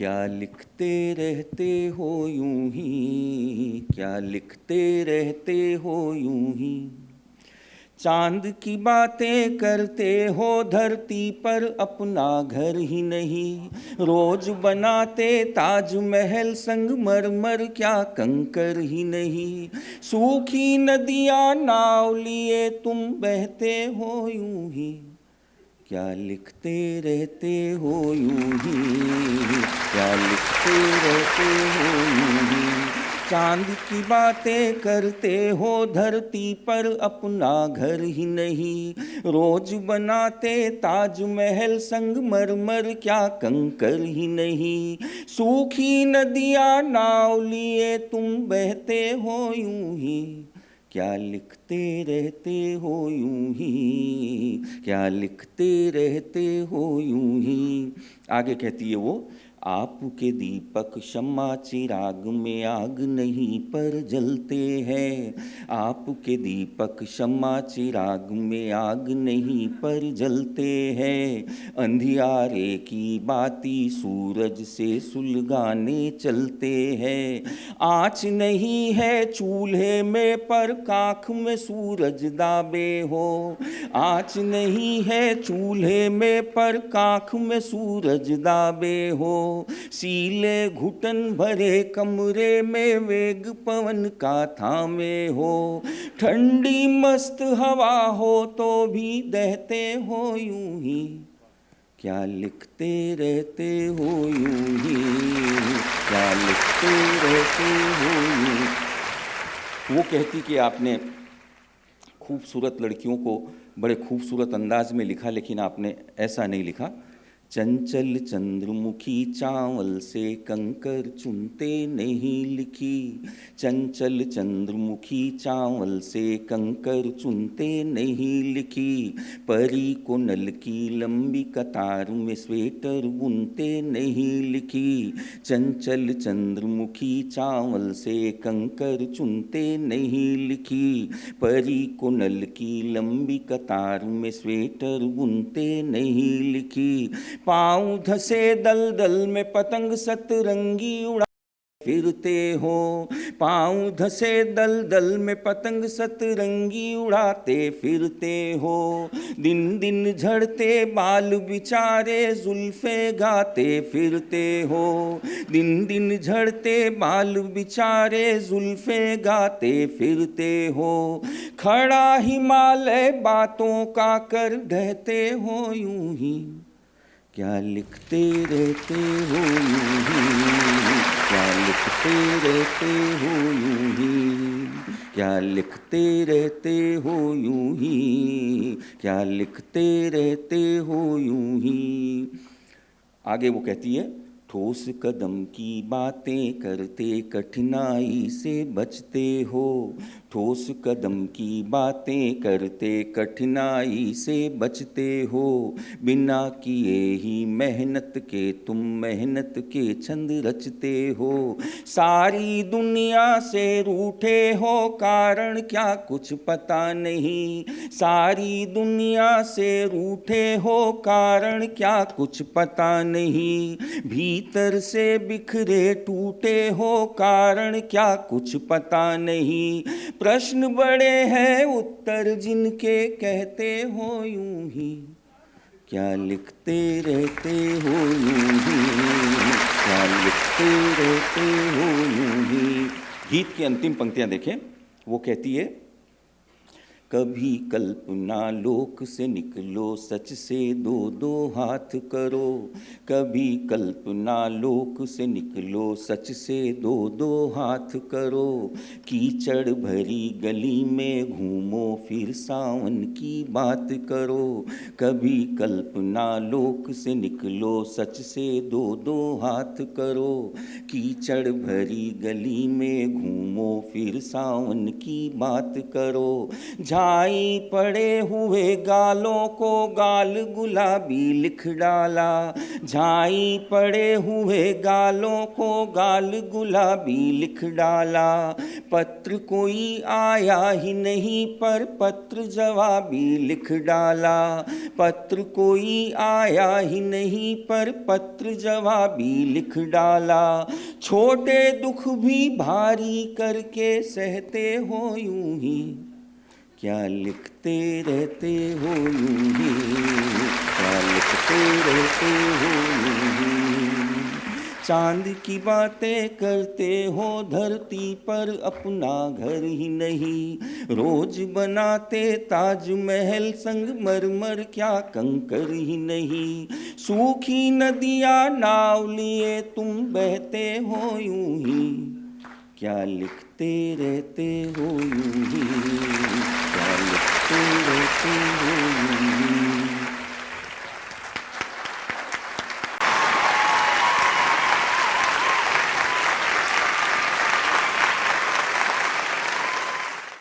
क्या लिखते रहते हो यूं ही, क्या लिखते रहते हो यूं ही। चांद की बातें करते हो धरती पर अपना घर ही नहीं। रोज बनाते ताजमहल संगमरमर क्या कंकर ही नहीं। सूखी नदियां नाव लिए तुम बहते हो यूं ही, क्या लिखते रहते हो यूं ही, क्या लिखते रहते हो यूं ही। चांद की बातें करते हो धरती पर अपना घर ही नहीं। रोज बनाते ताजमहल संगमरमर क्या कंकर ही नहीं। सूखी नदियां नाव लिए तुम बहते हो यूं ही, क्या लिखते रहते हो यूं ही, क्या लिखते रहते हो यूं ही। आगे कहती है वो, आपके दीपक शम्मा चिराग में आग नहीं पर जलते हैं। आपके दीपक शम्मा चिराग में आग नहीं पर जलते हैं। अंधियारे की बाती सूरज से सुलगाने चलते हैं। आँच नहीं है चूल्हे में पर काख में सूरज दाबे हो। आँच नहीं है चूल्हे में पर काख में सूरज दाबे हो। सीले घुटन भरे कमरे में वेग पवन का थामे हो। ठंडी मस्त हवा हो तो भी दहते हो यूं ही, क्या लिखते रहते हो यूं ही, क्या लिखते रहते हो यूं। वो कहती कि आपने खूबसूरत लड़कियों को बड़े खूबसूरत अंदाज में लिखा, लेकिन आपने ऐसा नहीं लिखा। चंचल चंद्रमुखी चावल से कंकर चुनते नहीं लिखी। चंचल चंद्रमुखी चावल से कंकर चुनते नहीं लिखी। परी को नल की लंबी कतार में स्वेटर बुनते नहीं लिखी। चंचल चंद्रमुखी चावल से कंकर चुनते नहीं लिखी। परी को नल की लंबी कतार में स्वेटर बुनते नहीं लिखी। पाँव धसे दलदल में पतंग सतरंगी उड़ा फिरते हो। पाँव धसे दलदल में पतंग सतरंगी उड़ाते फिरते हो। दिन दिन झड़ते बाल बिचारे जुल्फे गाते फिरते हो। दिन दिन झड़ते बाल बिचारे जुल्फे गाते फिरते हो। खड़ा हिमालय बातों का कर ढहते हो यूं ही, क्या लिखते रहते हो यूं ही, क्या लिखते रहते हो यूं ही, क्या लिखते रहते हो यूं ही, क्या लिखते रहते हो यूं ही। आगे वो कहती है, ठोस कदम की बातें करते कठिनाई से बचते हो। ठोस कदम की बातें करते कठिनाई से बचते हो। बिना किए ही मेहनत के तुम मेहनत के छंद रचते हो। सारी दुनिया से रूठे हो कारण क्या कुछ पता नहीं। सारी दुनिया से रूठे हो कारण क्या कुछ पता नहीं। भीतर से बिखरे टूटे हो कारण क्या कुछ पता नहीं। प्रश्न बड़े हैं उत्तर जिनके कहते हो यूं ही, क्या लिखते रहते हो यूं ही, क्या लिखते रहते हो यूं ही। गीत की अंतिम पंक्तियां देखें, वो कहती है, कभी कल्पना लोक से निकलो सच से दो दो हाथ करो। कभी कल्पना लोक से निकलो सच से दो दो हाथ करो। कीचड़ भरी गली में घूमो फिर सावन की बात करो। कभी कल्पना लोक से निकलो सच से दो दो हाथ करो। कीचड़ भरी गली में घूमो फिर सावन की बात करो। झाई पड़े हुए गालों को गाल गुलाबी लिख डाला, झाई पड़े हुए गालों को गाल गुलाबी लिख डाला। पत्र कोई आया ही नहीं पर पत्र जवाबी लिख डाला, पत्र कोई आया ही नहीं पर पत्र जवाबी लिख डाला। छोटे दुख भी भारी करके सहते हो यूं ही, क्या लिखते रहते हो यूं ही, क्या लिखते रहते हो यूं ही। चांद की बातें करते हो धरती पर अपना घर ही नहीं, रोज बनाते ताजमहल संगमरमर क्या कंकर ही नहीं। सूखी नदियाँ नाव लिए तुम बहते हो यूं ही, क्या लिखते रहते हो यूं ही, क्या लिखते रहते हो।